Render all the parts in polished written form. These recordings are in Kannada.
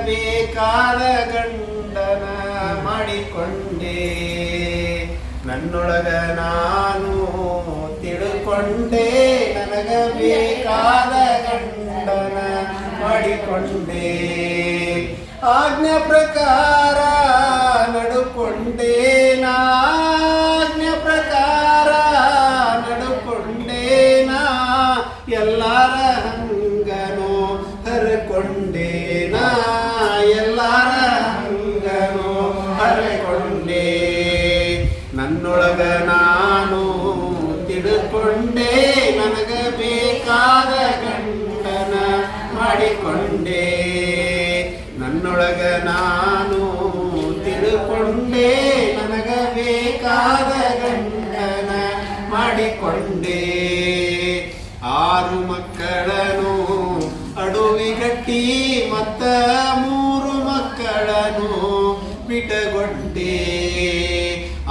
ಬೇಕಾದ ಗಂಡನ ಮಾಡಿಕೊಂಡೆ, ನನ್ನೊಳಗ ನಾನು ತಿಳ್ಕೊಂಡೆ. ನನಗ ಬೇಕಾದ ಗಂಡನ ಮಾಡಿಕೊಂಡೆ, ಆಜ್ಞೆ ಪ್ರಕಾರ ನಡುಕೊಂಡೆ. ಆಜ್ಞೆ ಪ್ರಕಾರ ನಡುಕೊಂಡೆ, ಎಲ್ಲರ ಹಂಗನು ಹರಕೊಂಡೆ. ಎಲ್ಲರ ಹಂಗನು ಹರಕೊಂಡೆ, ನನ್ನೊಳಗ ನಾನು ತಿಳ್ಕೊಂಡೆ. ನನಗ ಬೇಕಾದ ಗಂಡನ ಮಾಡಿಕೊಂಡೆ, ನನ್ನೊಳಗ ನಾನು ತಿಳ್ಕೊಂಡೆ. ನನಗ ಬೇಕಾದ ಗಂಡನ ಮಾಡಿಕೊಂಡೆ. 6 ಮಕ್ಕಳನು ಅಡುವಿಗಟ್ಟಿ ಮತ್ತ 3 ಮಕ್ಕಳನು ಬಿಟಗೊಡ್ಡೆ.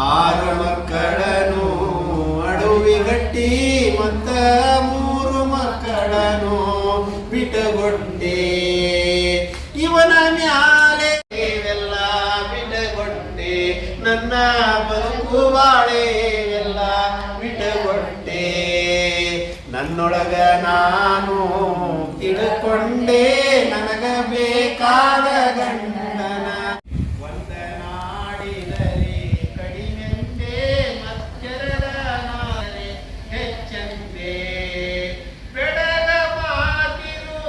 6 ಮಕ್ಕಳನು ಅಡುವಿಗಟ್ಟಿ ಮತ್ತ 3 ಮಕ್ಕಳನು ಬಿಟಗೊಡ್ಡೆ. ಇವನ ಮ್ಯಾಲೆ ಎಲ್ಲ ಬಿಟಗೊಡ್ಡೆ, ನನ್ನ ಬದುಕು ಬಾಳೆಲ್ಲ ಬಿಟಗೊಡ್ಡೆ. ನನ್ನೊಳಗ ನಾನು ತಿಳ್ಕೊಂಡೆ, ನನಗ ಬೇಕಾದ ಗಂಡನ. ಒಂದ ನಾಡಿದರೆ ಕಡಿಮೆಂದೆ, ಮತ್ತೆರಡ ನಾಡಿದರೆ ಹೆಚ್ಚಂದೆ. ಬೆಳಗ ಮಾತಿದು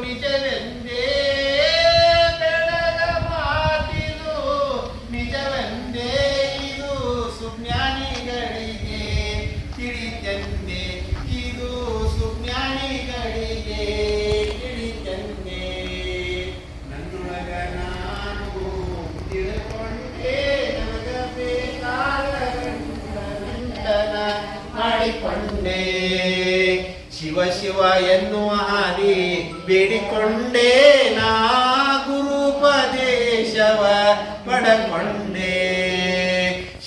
ನಿಜವೆಂದೇ, ಬೆಳಗ ಮಾತಿದು ನಿಜವೆಂದೇ. ಇದು ಸುಜ್ಞಾನಿಗಳಿಗೆ ತಿಳಿತೆಂದೆ, ಇದು ಸುಜ್ಞಾನಿಗಳಿಗೆ ತಿಳಿತೆಂದೆ. ನನ್ನೊಳಗ ನಾನು ತಿಳ್ಕೊಂಡೆ, ನನಗ ಬೇಕಾದ ಗಂಡನ ಮಾಡಿಕೊಂಡೆ. ಶಿವ ಶಿವ ಎನ್ನುವ ಹಾದಿ ಬೇಡಿಕೊಂಡೆ, ನಾ ಗುರುಪದೇಶವ ಪಡಕೊಂಡೆ.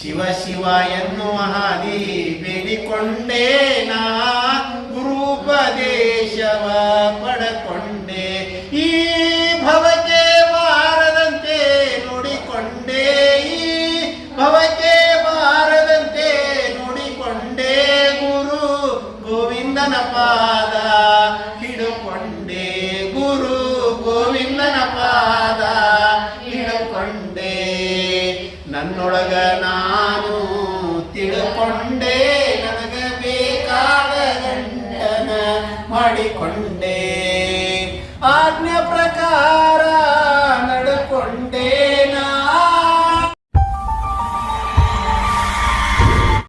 ಶಿವ ಶಿವ ಎನ್ನುವ ಹಾದಿ ಬೇಡಿಕೊಂಡೆ, ನಾ ಗುರುಪದೇಶವ ಪಡಕೊಂಡೆ. ಈ ಭವಕ್ಕೆ ಬಾರದಂತೆ ನೋಡಿಕೊಂಡೆ, ಈ ಭವಕ್ಕೆ ಬಾರದಂತೆ ನೋಡಿಕೊಂಡೆ. ಗುರು ಗೋವಿಂದನ ಪಾದ ಹಿಡುಕೊಂಡೆ, ಗುರು ಗೋವಿಂದನ ಪಾದ ಹಿಡುಕೊಂಡೆ. ನನ್ನೊಳಗ ನಾನು ತಿಳ್ಕೊಂಡೆ, ನನಗ ಬೇಕಾದ ಗಂಡನ ಮಾಡಿಕೊಂಡೆ. ಆಜ್ಞೆ ಪ್ರಕಾರ